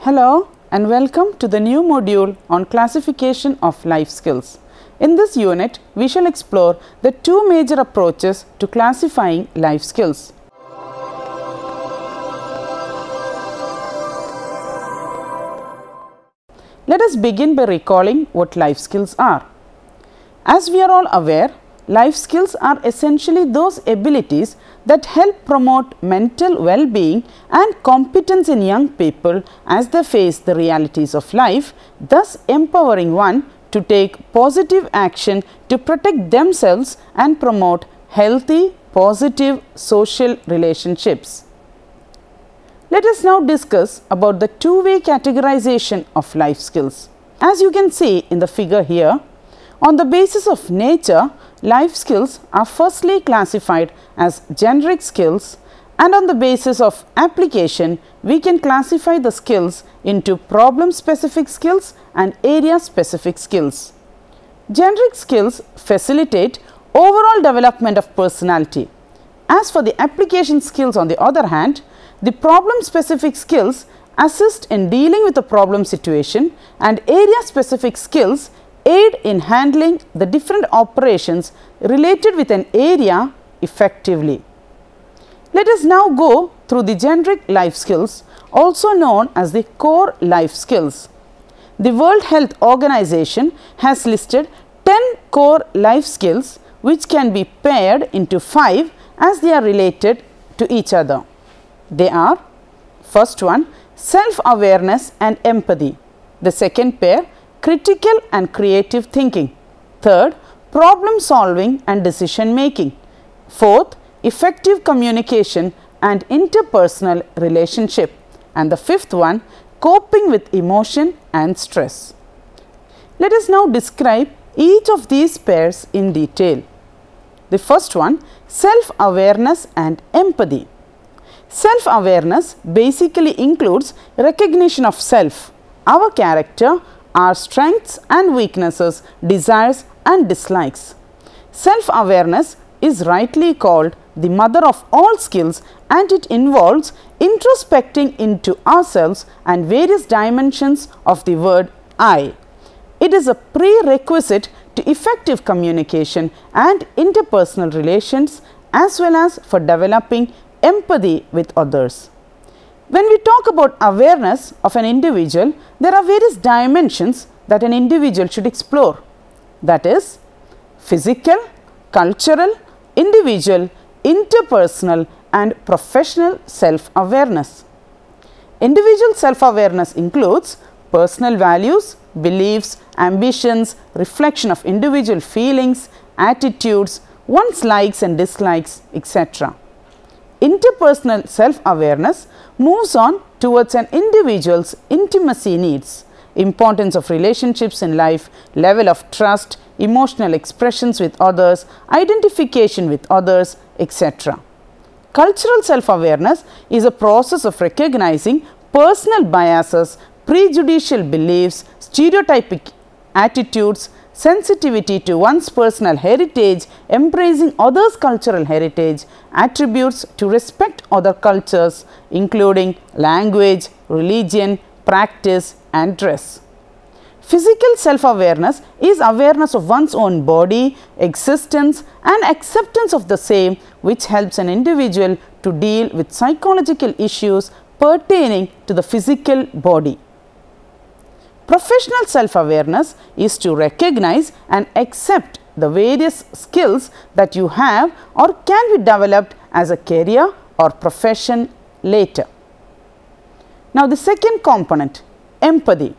Hello and welcome to the new module on classification of life skills. In this unit, we shall explore the two major approaches to classifying life skills. Let us begin by recalling what life skills are. As we are all aware, life skills are essentially those abilities that help promote mental well-being and competence in young people as they face the realities of life, thus empowering one to take positive action to protect themselves and promote healthy, positive social relationships. Let us now discuss about the two-way categorization of life skills. As you can see in the figure here, on the basis of nature, life skills are firstly classified as generic skills, and on the basis of application, we can classify the skills into problem-specific skills and area-specific skills. Generic skills facilitate overall development of personality. As for the application skills, on the other hand, the problem-specific skills assist in dealing with a problem situation, and area-specific skills aid in handling the different operations related with an area effectively. Let us now go through the generic life skills, also known as the core life skills. The World Health Organization has listed 10 core life skills which can be paired into 5 as they are related to each other. They are: first one, self-awareness and empathy; the second pair, critical and creative thinking; third, problem solving and decision making; fourth, effective communication and interpersonal relationship; and the fifth one, coping with emotion and stress. Let us now describe each of these pairs in detail. The first one, self-awareness and empathy. Self-awareness basically includes recognition of self, our character, our strengths and weaknesses, desires and dislikes. Self-awareness is rightly called the mother of all skills, and it involves introspecting into ourselves and various dimensions of the word I. It is a prerequisite to effective communication and interpersonal relations, as well as for developing empathy with others. When we talk about awareness of an individual, there are various dimensions that an individual should explore. That is physical, cultural, individual, interpersonal and professional self-awareness. Individual self-awareness includes personal values, beliefs, ambitions, reflection of individual feelings, attitudes, one's likes and dislikes, etc. Interpersonal self-awareness moves on towards an individual's intimacy needs, importance of relationships in life, level of trust, emotional expressions with others, identification with others, etc. Cultural self-awareness is a process of recognizing personal biases, prejudicial beliefs, stereotypic attitudes, sensitivity to one's personal heritage, embracing others' cultural heritage, attributes to respect other cultures, including language, religion, practice and dress. Physical self-awareness is awareness of one's own body, existence and acceptance of the same, which helps an individual to deal with psychological issues pertaining to the physical body. Professional self-awareness is to recognize and accept the various skills that you have or can be developed as a career or profession later. Now, the second component, empathy.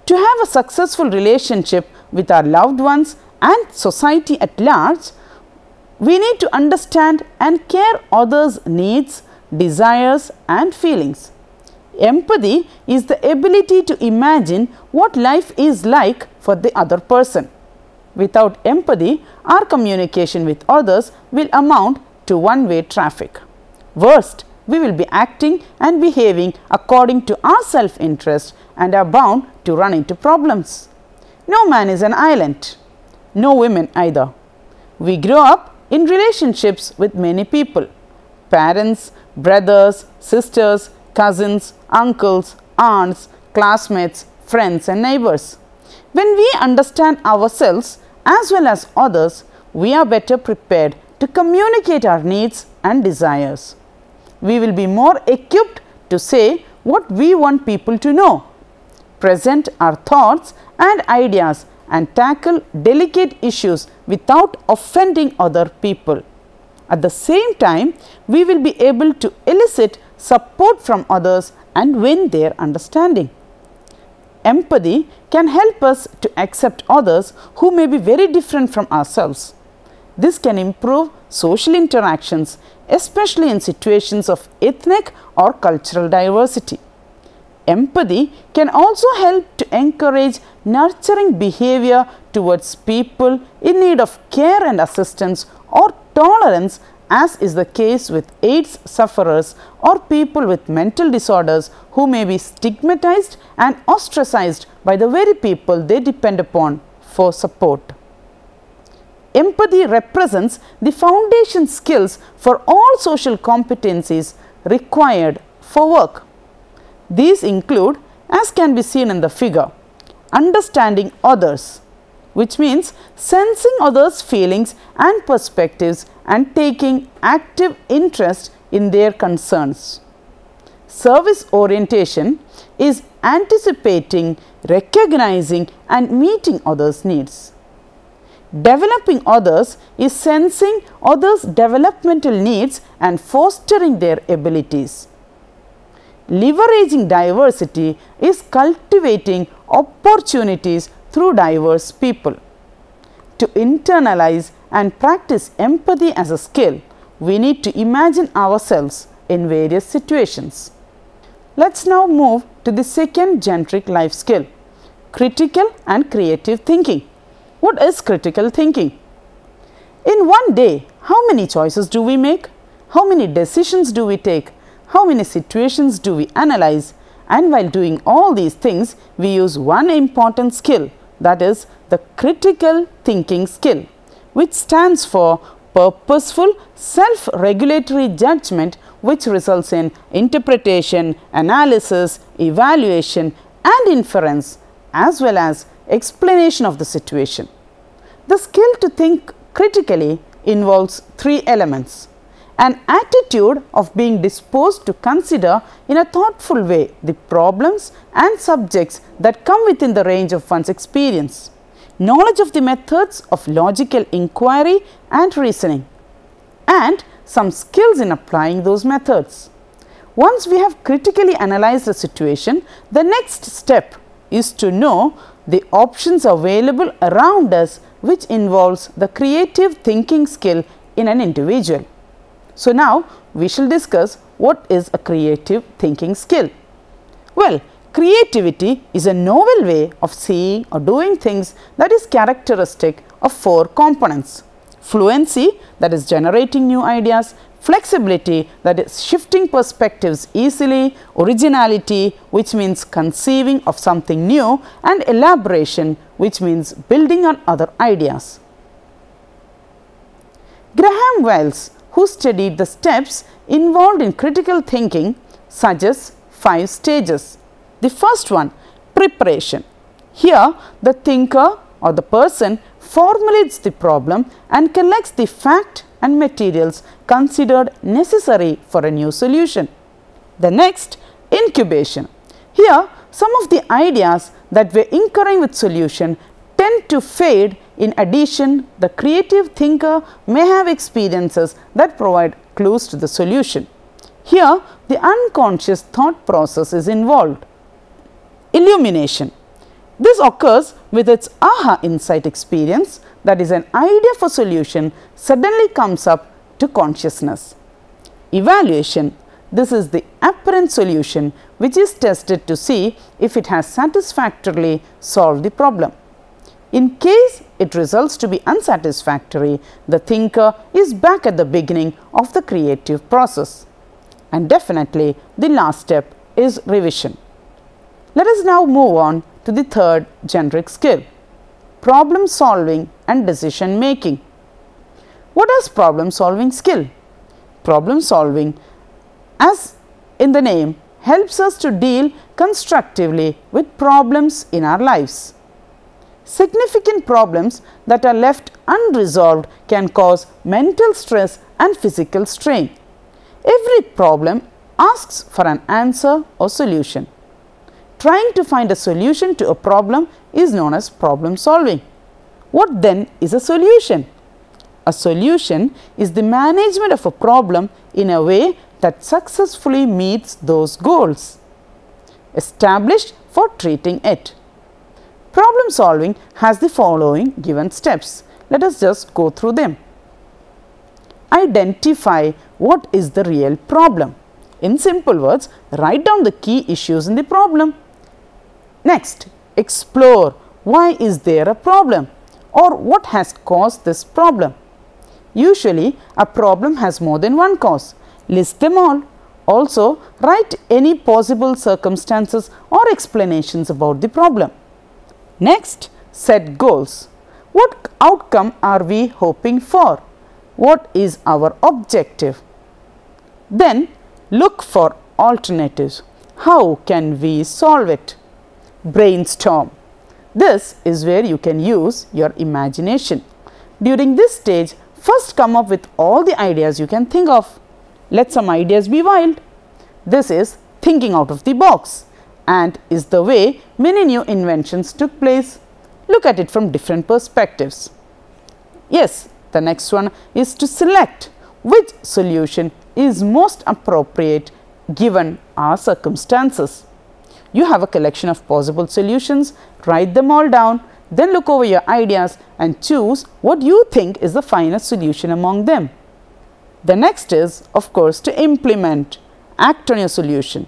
To have a successful relationship with our loved ones and society at large, we need to understand and care others' needs, desires and feelings. Empathy is the ability to imagine what life is like for the other person. Without empathy, our communication with others will amount to one-way traffic. Worst, we will be acting and behaving according to our self-interest and are bound to run into problems. No man is an island, no women either. We grow up in relationships with many people: parents, brothers, sisters, cousins, uncles, aunts, classmates, friends and neighbors. When we understand ourselves as well as others, we are better prepared to communicate our needs and desires. We will be more equipped to say what we want people to know, present our thoughts and ideas, and tackle delicate issues without offending other people. At the same time, we will be able to elicit support from others and win their understanding. Empathy can help us to accept others who may be very different from ourselves. This can improve social interactions, especially in situations of ethnic or cultural diversity. Empathy can also help to encourage nurturing behavior towards people in need of care and assistance, or tolerance, as is the case with AIDS sufferers or people with mental disorders who may be stigmatized and ostracized by the very people they depend upon for support. Empathy represents the foundation skills for all social competencies required for work. These include, as can be seen in the figure, understanding others, which means sensing others' feelings and perspectives and taking active interest in their concerns. Service orientation is anticipating, recognizing and meeting others' needs. Developing others is sensing others' developmental needs and fostering their abilities. Leveraging diversity is cultivating opportunities through diverse people. To internalize and practice empathy as a skill, we need to imagine ourselves in various situations. Let's now move to the second generic life skill, critical and creative thinking. What is critical thinking? In one day, how many choices do we make? How many decisions do we take? How many situations do we analyze? And while doing all these things, we use one important skill, that is the critical thinking skill, which stands for purposeful self-regulatory judgment, which results in interpretation, analysis, evaluation and inference, as well as explanation of the situation. The skill to think critically involves three elements: an attitude of being disposed to consider in a thoughtful way the problems and subjects that come within the range of one's experience, knowledge of the methods of logical inquiry and reasoning, and some skills in applying those methods. Once we have critically analyzed the situation, the next step is to know the options available around us, which involves the creative thinking skill in an individual. So now we shall discuss what is a creative thinking skill. Well, creativity is a novel way of seeing or doing things that is characteristic of four components: fluency, that is generating new ideas; flexibility, that is shifting perspectives easily; originality, which means conceiving of something new; and elaboration, which means building on other ideas. Graham Wells, who studied the steps involved in critical thinking, suggests 5 stages. The first one, preparation. Here, the thinker or the person formulates the problem and collects the fact and materials considered necessary for a new solution. The next, incubation. Here, some of the ideas that were incurring with solution tend to fade. In addition, the creative thinker may have experiences that provide clues to the solution. Here, the unconscious thought process is involved. Illumination. This occurs with its aha insight experience, that is, an idea for solution suddenly comes up to consciousness. Evaluation. This is the apparent solution which is tested to see if it has satisfactorily solved the problem. In case it results to be unsatisfactory, the thinker is back at the beginning of the creative process. And definitely the last step is revision. Let us now move on to the third generic skill, problem solving and decision making. What is problem solving skill? Problem solving, as in the name, helps us to deal constructively with problems in our lives. Significant problems that are left unresolved can cause mental stress and physical strain. Every problem asks for an answer or solution. Trying to find a solution to a problem is known as problem solving. What then is a solution? A solution is the management of a problem in a way that successfully meets those goals established for treating it. Problem solving has the following given steps. Let us just go through them. Identify what is the real problem. In simple words, write down the key issues in the problem. Next, explore why is there a problem or what has caused this problem. Usually, a problem has more than one cause. List them all. Also, write any possible circumstances or explanations about the problem. Next, set goals. What outcome are we hoping for? What is our objective? Then, look for alternatives. How can we solve it? Brainstorm. This is where you can use your imagination. During this stage, first come up with all the ideas you can think of. Let some ideas be wild. This is thinking out of the box and is the way many new inventions took place. Look at it from different perspectives. Yes, the next one is to select which solution is most appropriate given our circumstances. You have a collection of possible solutions, write them all down, then look over your ideas and choose what you think is the finest solution among them. The next is, of course, to implement, act on your solution.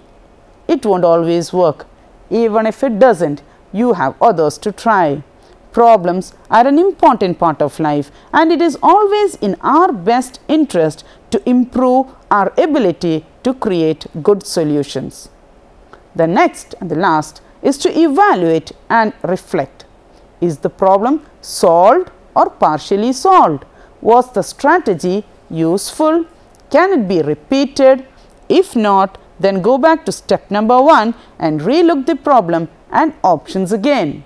It won't always work. Even if it doesn't, you have others to try. Problems are an important part of life and it is always in our best interest to improve our ability to create good solutions. The next and the last is to evaluate and reflect. Is the problem solved or partially solved? Was the strategy useful? Can it be repeated? If not, then go back to step number 1 and relook the problem and options again.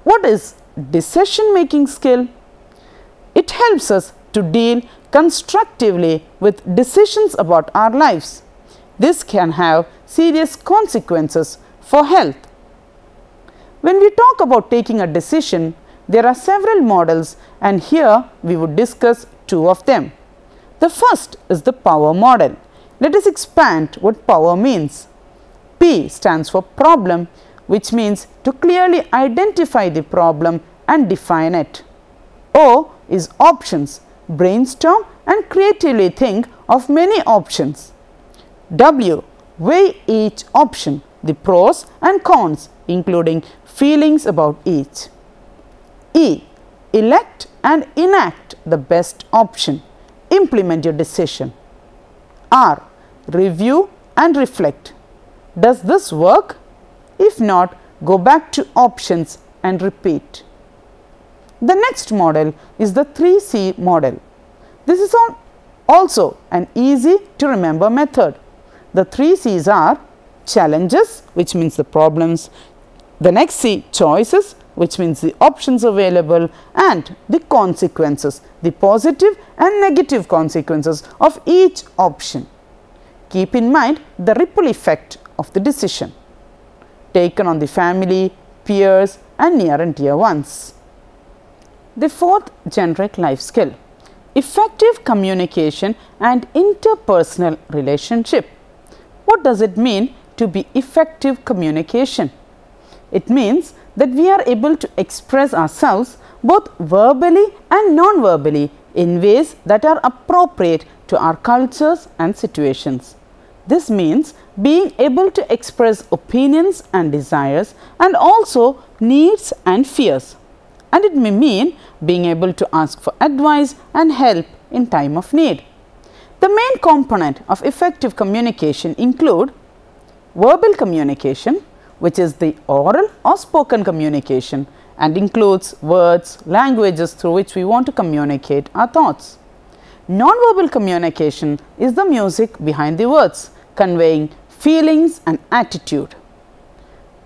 What is decision making skill? It helps us to deal constructively with decisions about our lives. This can have serious consequences for health. When we talk about taking a decision, there are several models and here we would discuss 2 of them. The first is the power model. Let us expand what power means. P stands for problem, which means to clearly identify the problem and define it. O is options, brainstorm and creatively think of many options. W, weigh each option, the pros and cons, including feelings about each. E, elect and enact the best option, implement your decision. R, review and reflect. Does this work? If not, go back to options and repeat. The next model is the 3C model. This is also an easy to remember method. The 3 C's are challenges, which means the problems. The next C, choices, which means the options available, and the consequences, the positive and negative consequences of each option. Keep in mind the ripple effect of the decision taken on the family, peers and near and dear ones. The 4th generic life skill, effective communication and interpersonal relationship. What does it mean to be effective communication? It means that we are able to express ourselves both verbally and non-verbally in ways that are appropriate to our cultures and situations. This means being able to express opinions and desires and also needs and fears. And it may mean being able to ask for advice and help in time of need. The main component of effective communication include verbal communication, which is the oral or spoken communication and includes words, languages through which we want to communicate our thoughts. Non-verbal communication is the music behind the words, conveying feelings and attitude.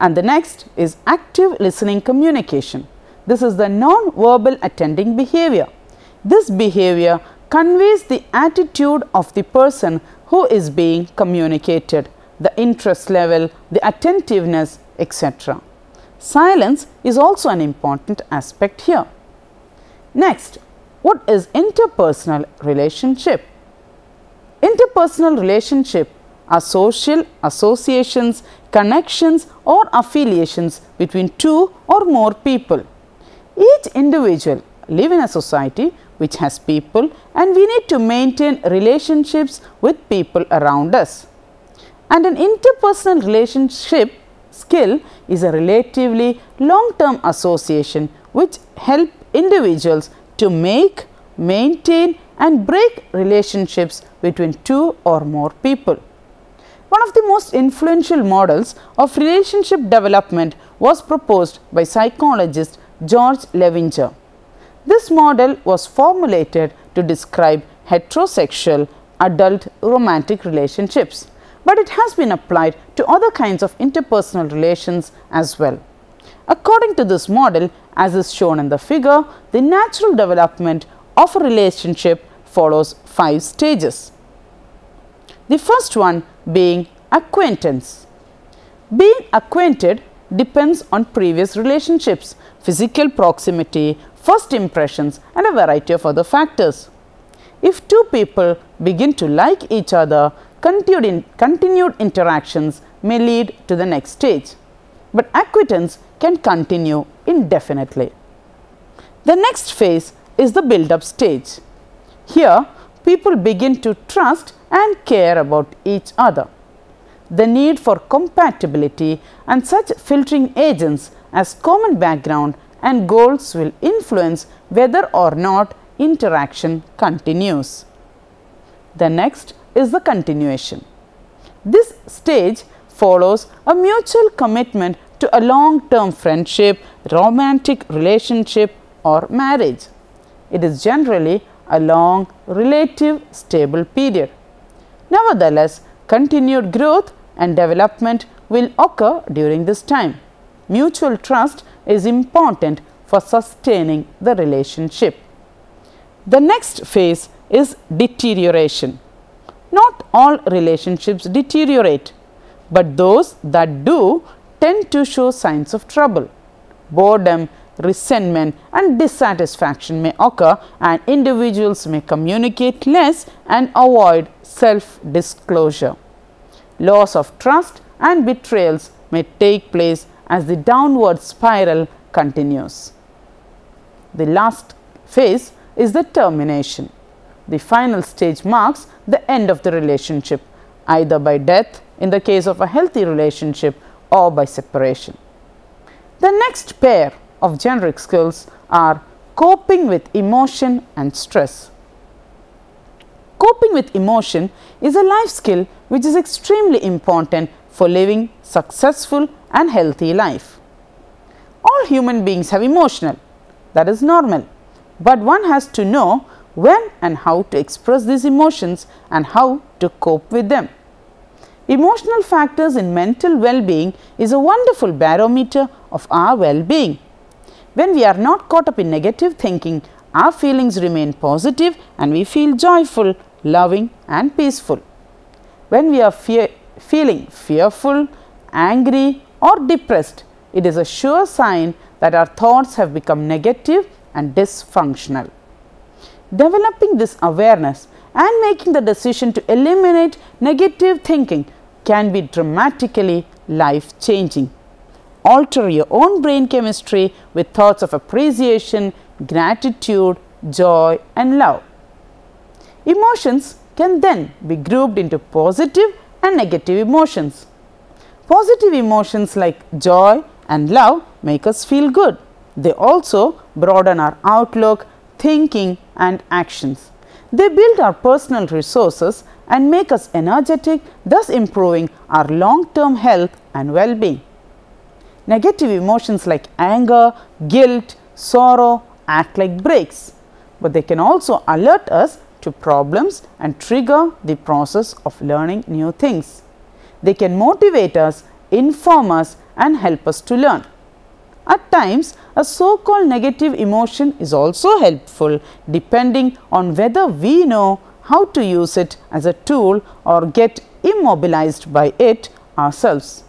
And the next is active listening communication. This is the non-verbal attending behavior. This behavior conveys the attitude of the person who is being communicated, the interest level, the attentiveness, etc. Silence is also an important aspect here. Next, what is interpersonal relationship? Interpersonal relationship are social associations, connections or affiliations between two or more people. Each individual live in a society which has people, and we need to maintain relationships with people around us. And an interpersonal relationship skill is a relatively long-term association which help individuals to make, maintain and break relationships between two or more people. One of the most influential models of relationship development was proposed by psychologist George Levinger. This model was formulated to describe heterosexual adult romantic relationships, but it has been applied to other kinds of interpersonal relations as well. According to this model, as is shown in the figure, the natural development of a relationship follows 5 stages. The first one being acquaintance. Being acquainted depends on previous relationships, physical proximity, first impressions and a variety of other factors. If two people begin to like each other, continued interactions may lead to the next stage, but acquaintance can continue indefinitely. The next phase is the build-up stage. Here, people begin to trust and care about each other. The need for compatibility and such filtering agents as common background and goals will influence whether or not interaction continues. The next is the continuation. This stage follows a mutual commitment to a long-term friendship, romantic relationship or marriage. It is generally a long, relative, stable period. Nevertheless, continued growth and development will occur during this time. Mutual trust is important for sustaining the relationship. The next phase is deterioration. Not all relationships deteriorate, but those that do tend to show signs of trouble. Boredom, resentment and dissatisfaction may occur, and individuals may communicate less and avoid self-disclosure. Loss of trust and betrayals may take place as the downward spiral continues. The last phase is the termination. The final stage marks the end of the relationship, either by death in the case of a healthy relationship or by separation. The next pair of generic skills are coping with emotion and stress. Coping with emotion is a life skill which is extremely important for living successful and healthy life. All human beings have emotional, that is normal, but one has to know when and how to express these emotions and how to cope with them. Emotional factors in mental well-being is a wonderful barometer of our well-being. When we are not caught up in negative thinking, our feelings remain positive and we feel joyful, loving and peaceful. When we are feeling fearful, angry or depressed, it is a sure sign that our thoughts have become negative and dysfunctional. Developing this awareness and making the decision to eliminate negative thinking can be dramatically life-changing. Alter your own brain chemistry with thoughts of appreciation, gratitude, joy and love. Emotions can then be grouped into positive and negative emotions. Positive emotions like joy and love make us feel good. They also broaden our outlook, thinking and actions. They build our personal resources and make us energetic, thus improving our long-term health and well-being. Negative emotions like anger, guilt, sorrow act like brakes, but they can also alert us to problems and trigger the process of learning new things. They can motivate us inform us and help us to learn. At times, a so-called negative emotion is also helpful depending on whether we know how to use it as a tool or get immobilized by it ourselves.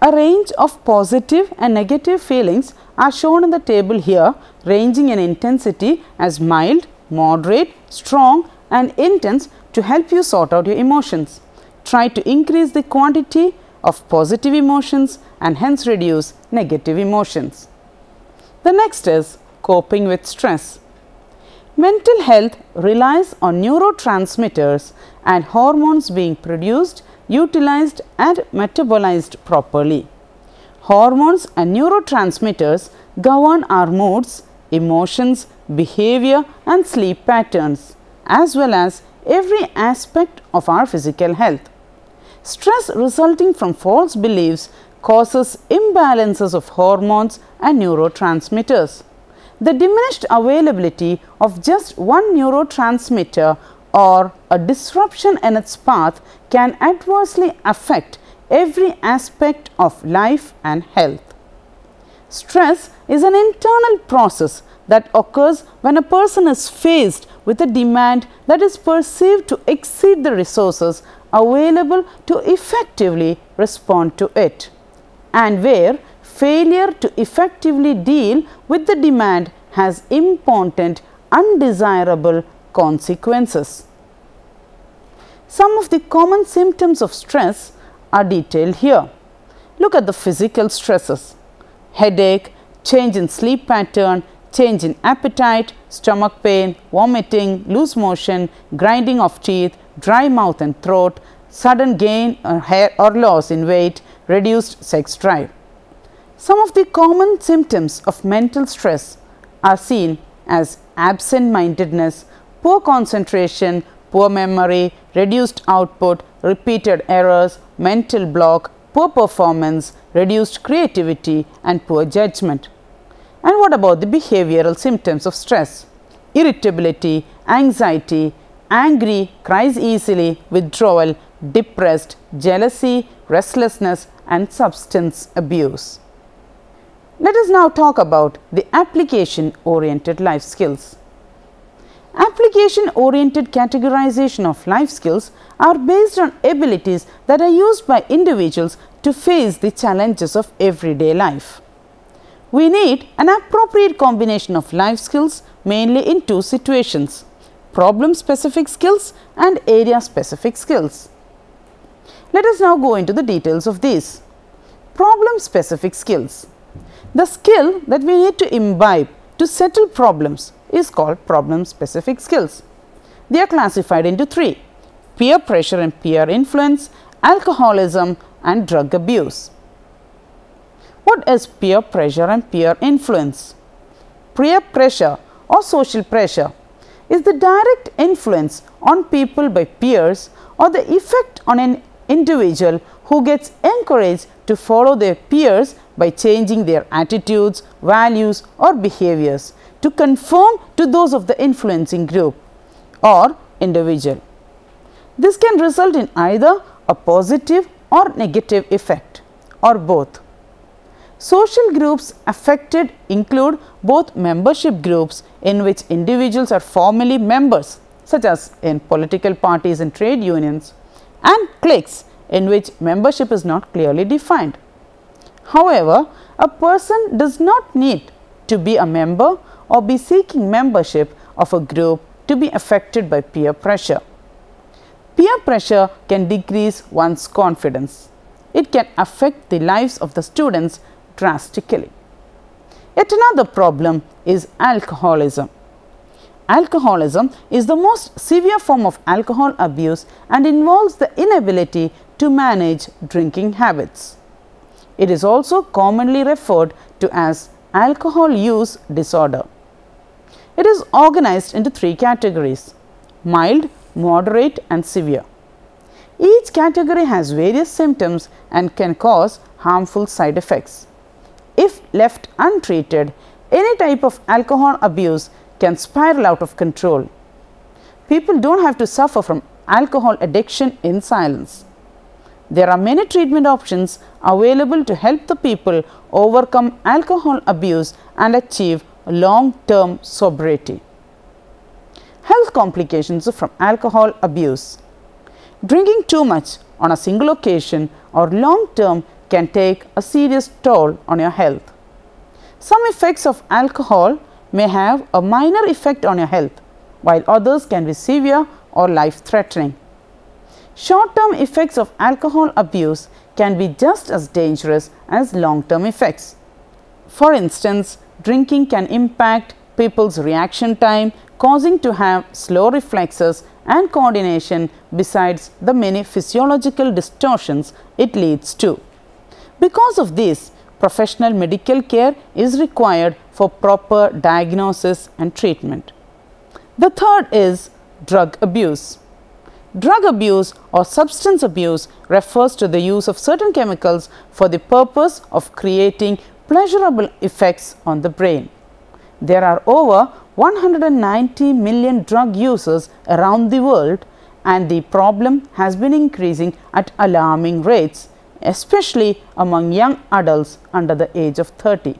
A range of positive and negative feelings are shown in the table here, ranging in intensity as mild, moderate, strong and intense to help you sort out your emotions. Try to increase the quantity of positive emotions and hence reduce negative emotions. The next is coping with stress. Mental health relies on neurotransmitters and hormones being produced, utilized and metabolized properly. Hormones and neurotransmitters govern our moods, emotions, behavior and sleep patterns, as well as every aspect of our physical health. Stress resulting from false beliefs causes imbalances of hormones and neurotransmitters. The diminished availability of just one neurotransmitter or a disruption in its path can adversely affect every aspect of life and health. Stress is an internal process that occurs when a person is faced with a demand that is perceived to exceed the resources available to effectively respond to it, and where failure to effectively deal with the demand has important undesirable consequences. Some of the common symptoms of stress are detailed here. Look at the physical stresses: headache, change in sleep pattern, change in appetite, stomach pain, vomiting, loose motion, grinding of teeth, dry mouth and throat, sudden gain or hair or loss in weight, reduced sex drive. Some of the common symptoms of mental stress are seen as absent-mindedness, poor concentration, poor memory, reduced output, repeated errors, mental block, poor performance, reduced creativity and poor judgment. And what about the behavioral symptoms of stress? Irritability, anxiety, angry, cries easily, withdrawal, depressed, jealousy, restlessness and substance abuse. Let us now talk about the application-oriented life skills. Application-oriented categorization of life skills are based on abilities that are used by individuals to face the challenges of everyday life. We need an appropriate combination of life skills mainly in two situations: problem-specific skills and area-specific skills. Let us now go into the details of these. Problem-specific skills. The skill that we need to imbibe to settle problems is called problem-specific skills. They are classified into three: peer pressure and peer influence, alcoholism and drug abuse. What is peer pressure and peer influence? Peer pressure or social pressure is the direct influence on people by peers or the effect on an individual who gets encouraged to follow their peers by changing their attitudes, values or behaviors to conform to those of the influencing group or individual. This can result in either a positive or negative effect or both. Social groups affected include both membership groups in which individuals are formally members, such as in political parties and trade unions, and cliques in which membership is not clearly defined. However, a person does not need to be a member or be seeking membership of a group to be affected by peer pressure. Peer pressure can decrease one's confidence. It can affect the lives of the students drastically. Yet another problem is alcoholism. Alcoholism is the most severe form of alcohol abuse and involves the inability to manage drinking habits. It is also commonly referred to as alcohol use disorder. It is organized into three categories: mild, moderate and severe. Each category has various symptoms and can cause harmful side effects. If left untreated, any type of alcohol abuse can spiral out of control. People don't have to suffer from alcohol addiction in silence. There are many treatment options available to help the people overcome alcohol abuse and achieve long-term sobriety. Health complications from alcohol abuse. Drinking too much on a single occasion or long-term can take a serious toll on your health. Some effects of alcohol may have a minor effect on your health, while others can be severe or life-threatening. Short-term effects of alcohol abuse can be just as dangerous as long-term effects. For instance, drinking can impact people's reaction time, causing to have slow reflexes and coordination besides the many physiological distortions it leads to. Because of this, professional medical care is required for proper diagnosis and treatment. The third is drug abuse. Drug abuse or substance abuse refers to the use of certain chemicals for the purpose of creating pleasurable effects on the brain. There are over 190 million drug users around the world, and the problem has been increasing at alarming rates, especially among young adults under the age of 30.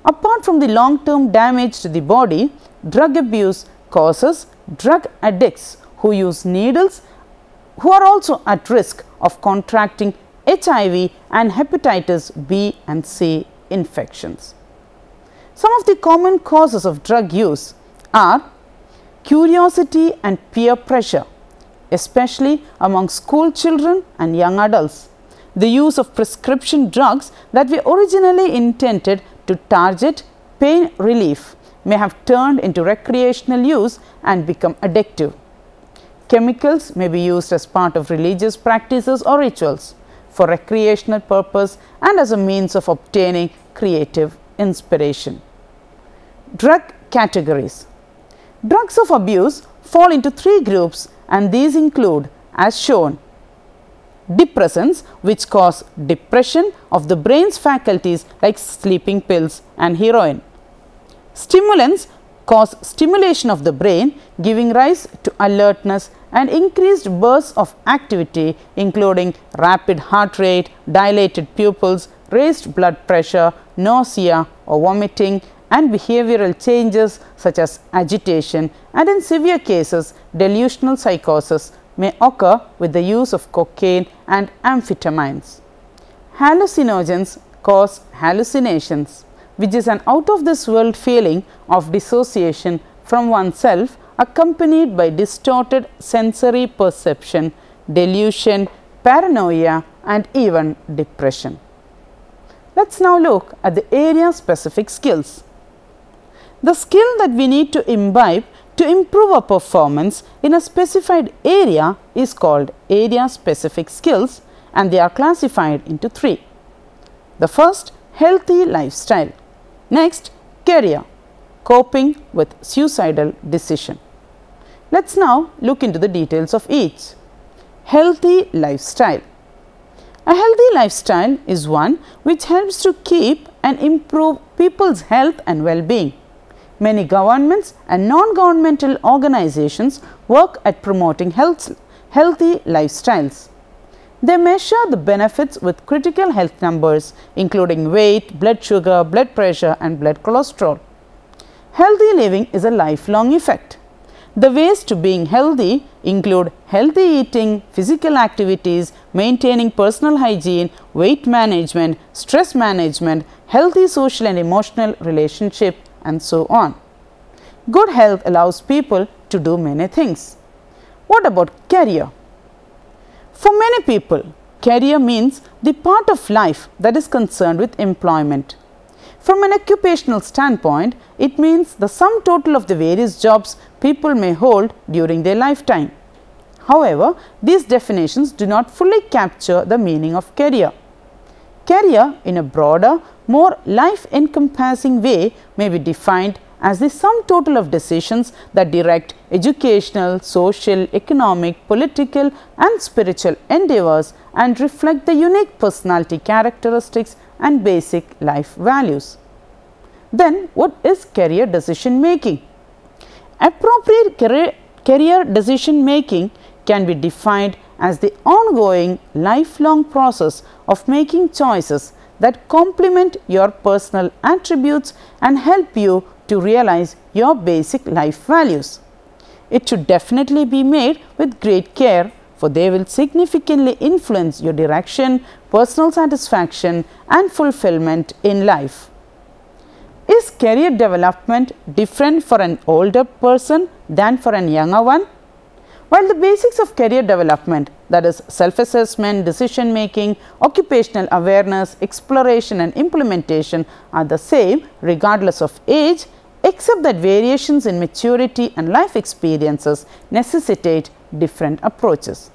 Apart from the long-term damage to the body, drug abuse causes drug addicts who use needles who are also at risk of contracting HIV and hepatitis B and C infections. Some of the common causes of drug use are curiosity and peer pressure, especially among school children and young adults. The use of prescription drugs that were originally intended to target pain relief may have turned into recreational use and become addictive. Chemicals may be used as part of religious practices or rituals, for recreational purpose and as a means of obtaining creative inspiration. Drug categories. Drugs of abuse fall into three groups, and these include, as shown, depressants, which cause depression of the brain's faculties like sleeping pills and heroin. Stimulants cause stimulation of the brain, giving rise to alertness and increased bursts of activity, including rapid heart rate, dilated pupils, raised blood pressure, nausea or vomiting, and behavioral changes such as agitation, and in severe cases delusional psychosis may occur with the use of cocaine and amphetamines. Hallucinogens cause hallucinations, which is an out of this world feeling of dissociation from oneself, accompanied by distorted sensory perception, delusion, paranoia, and even depression. Let us now look at the area specific skills. The skill that we need to imbibe to improve our performance in a specified area is called area specific skills, and they are classified into three. The first, healthy lifestyle. Next, career, coping with suicidal decision. Let us now look into the details of each. Healthy lifestyle. A healthy lifestyle is one which helps to keep and improve people's health and well-being. Many governments and non-governmental organizations work at promoting healthy lifestyles. They measure the benefits with critical health numbers, including weight, blood sugar, blood pressure, and blood cholesterol. Healthy living is a lifelong effect. The ways to being healthy include healthy eating, physical activities, maintaining personal hygiene, weight management, stress management, healthy social and emotional relationship, and so on. Good health allows people to do many things. What about career? For many people, career means the part of life that is concerned with employment. From an occupational standpoint, it means the sum total of the various jobs people may hold during their lifetime. However, these definitions do not fully capture the meaning of career. Career, in a broader, more life-encompassing way, may be defined as the sum total of decisions that direct educational, social, economic, political, and spiritual endeavors and reflect the unique personality characteristics and basic life values. Then, what is career decision making? Appropriate career decision making can be defined as the ongoing lifelong process of making choices that complement your personal attributes and help you to realize your basic life values. It should definitely be made with great care, for they will significantly influence your direction, personal satisfaction and fulfillment in life. Is career development different for an older person than for a younger one? While the basics of career development, that is self-assessment, decision-making, occupational awareness, exploration and implementation are the same regardless of age, except that variations in maturity and life experiences necessitate different approaches.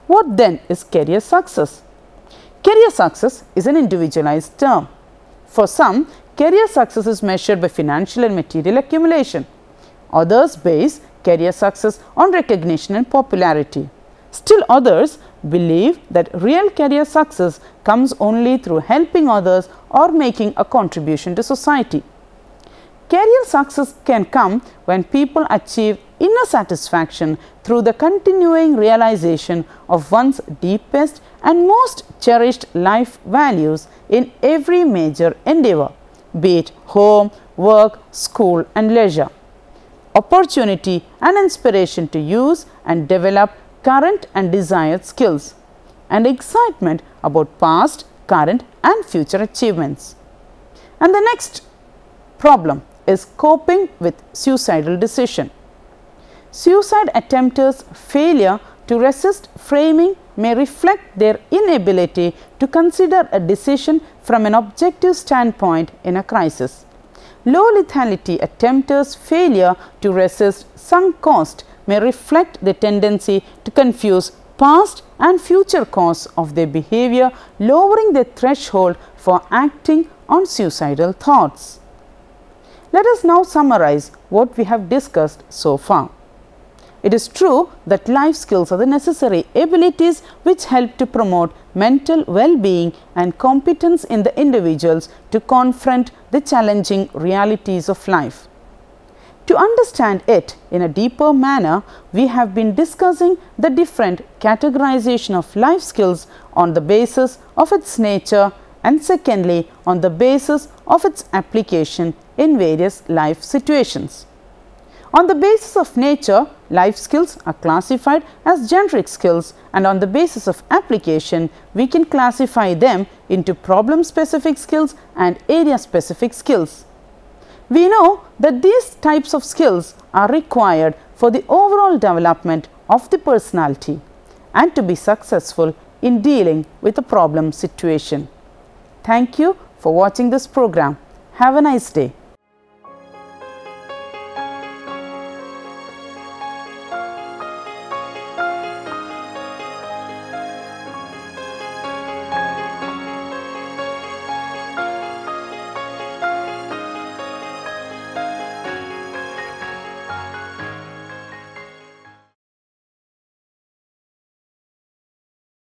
What then is career success? Career success is an individualized term. For some, career success is measured by financial and material accumulation. Others base career success on recognition and popularity. Still others believe that real career success comes only through helping others or making a contribution to society. Career success can come when people achieve inner satisfaction through the continuing realization of one's deepest and most cherished life values in every major endeavor, be it home, work, school and leisure. Opportunity and inspiration to use and develop current and desired skills, and excitement about past, current and future achievements. And the next problem is coping with suicidal decision. Suicide attempters' failure to resist framing may reflect their inability to consider a decision from an objective standpoint in a crisis. Low lethality attempters' failure to resist sunk cost may reflect the tendency to confuse past and future cause of their behavior, lowering the threshold for acting on suicidal thoughts. Let us now summarize what we have discussed so far. It is true that life skills are the necessary abilities which help to promote mental well-being and competence in the individuals to confront the challenging realities of life. To understand it in a deeper manner, we have been discussing the different categorization of life skills on the basis of its nature and secondly on the basis of its application in various life situations. On the basis of nature, life skills are classified as generic skills, and on the basis of application, we can classify them into problem-specific skills and area-specific skills. We know that these types of skills are required for the overall development of the personality and to be successful in dealing with a problem situation. Thank you for watching this program. Have a nice day.